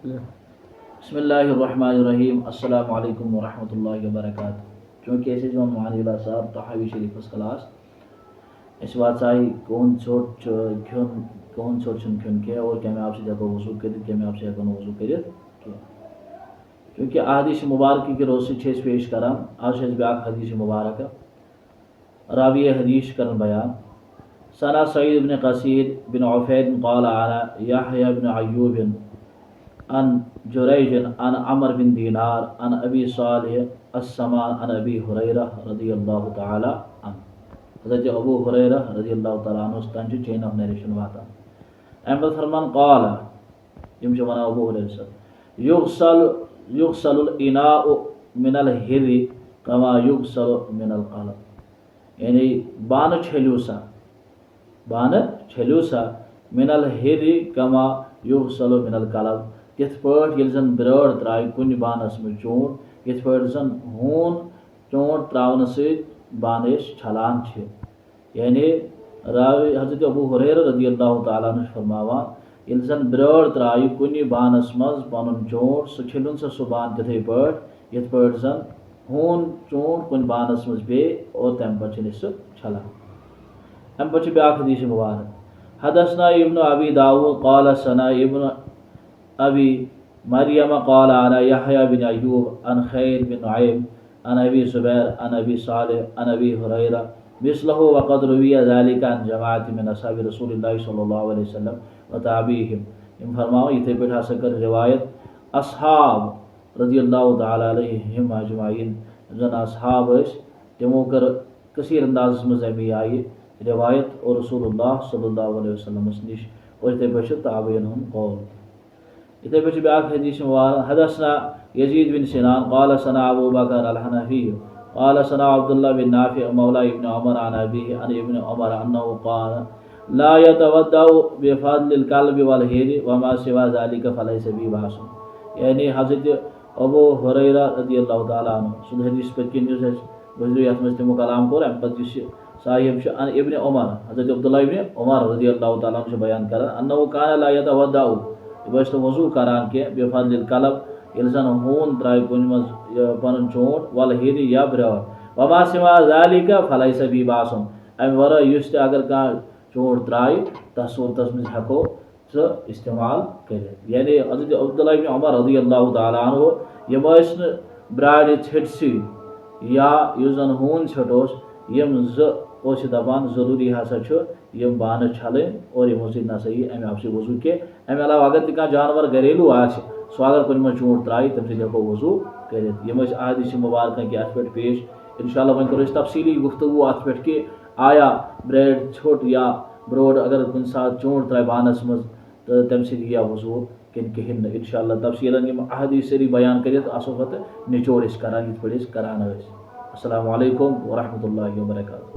बिस्मिल्लाहिर्रहमानिर्रहीम अस्सलामु अलैकुम वरहमतुल्लाहि वबरकातुहू। चूँकि ऐसे जो मानिला साहब तहावी शरीफस क्लास इस वाचाई कौन छोट खन कौन छोट खन क्या और क्या आप से वजू कर क्या आप से वजू कर चूँकि हदीस मुबारक के रोज से पेश करान आज ब्या हदीस मुबारक रावी हदीस कर बयान सना सईद बिन कसीर बिन उफैद क़ाल अना यहया बिन अय्यूब अन जुरैज अन अमर बिन दीनार अन अबी सालिह अस्समान अन अबी हुरैरा रदियल्लाहु तआला अन। हज़रत अबू हुरैरा रदियल्लाहु तआला अन्हु तन चेन ऑफ नरेशन वाता अहमद फरमान क़ाल यम वन अबू हुरैरा सर युग़सलुल इनाउ मिनल हिर्रि कमा युग़सलु मिनल क़लब यानी बान छेल्यू सा मिनल हिर्रि कमा युग़सलु मिनल क़लब तिथ पे जन ब्रड़ त्राय कुन बानस में चूंट ये जन हून चूंट त्रावन बान छलान यानी रावी हज़रत अबू हुरैरा रदियल्लाहु तआला अन्हु फरमावान ये जन ब्रड़ त्राय कुन बानस मज पन चूंट सह छलन सह बान तिथे पे जन हून चूंट कुन बानस मज पे और तम पे सह छलान। अम पे ब्या हदीस मुबारक हदसना इब्न अबी दाऊद क़ाल सना इब्न अबी मरियम क़ाल अना यहया बिन अय्यूब अन खैर बिन नुअयम अन अबी ज़ुबैर अन अबी सालिह अन अबी हुरैरा मिस्लहु वक़द रुविया ज़ालिका अन जमाअत मिन असहाबि रसूलिल्लाहि सल्लल्लाहु अलैहि वसल्लम व ताबीहिम। इन फरमाओ इथे पे हसा कर रिवायत असहाब रज़ियल्लाहु तआला अलैहिम अजमाइन जन असहाब तमो कर कसीर अंदाज में अमी आई रिवायत और रसूलुल्लाह सल्लल्लाहु अलैहि वसल्लम निश और इथे पे ताबीन हम कौल। इथे पे ब्या हदीस मुबारक हदसना यजीद बिन सिनान क़ाल सना अबू बकर अल हनफी क़ाल सना अब्दुल्लाह बिन नाफि मौला इब्न उमर अन अबीहि अन इब्न उमर अन्नहु क़ाल ला यतवद्दउ बिफ़द्लिल क़ल्बि वल हिर्रि वमा सिवा ज़ालिका फ़लैसा बिबास। यानी हज़रत अबू हुरैरा रदियल्लाहु तआला अन्हु सुन हदीस पे किन गुजरू यथ में तमो कलाम कोर अम पे साहिब अन इब्न उमर हज़रत अब्दुल्लाह इब्न उमर रदियल्लाहु तआला अन्हु बयान कर अन्नहु कान ला यतवद्दउ बस वजू करान के बेफादिल कलब जन हून त्राय कुन मज पन चोट वल हिर्रि या ब्रड़ वमा सिवा ज़ालिका फलैसा बिबासुन अम वर अगर कह चोट त्राय तथ सूरत मज हेको सह इस्तेमाल कर। यानी हज़रत अब्दुल्लाह इब्न उमर रज़ियल्लाहु तआला अन्हु यम ब्राड़ छट या जन हून छट यम ज़ दपान ज़रूरी हसा यम बान छलन और यमो सह नसा अमे आप वजू के अमे अलावा अगर तह जानवर घरेलू सह अगर कुन मज चूंट त्राय तम हेको वजू कर। यम अहदीस मुबारक अत पे पेश इंशाअल्लाह वन करो तफसीली गुफ्तगू अत पे कि आया ब्रेड छोट या ब्रोड अगर कुन सात चूंट त्राय बानस मज तो तम या वजू किन कहें इंशाअल्लाह तफसीलन यम अहदीस सरी बयान कर असो पे निचोड़ करान ये पे करान। अस्सलामु अलैकुम वरहमतुल्लाहि वबरकातुहू।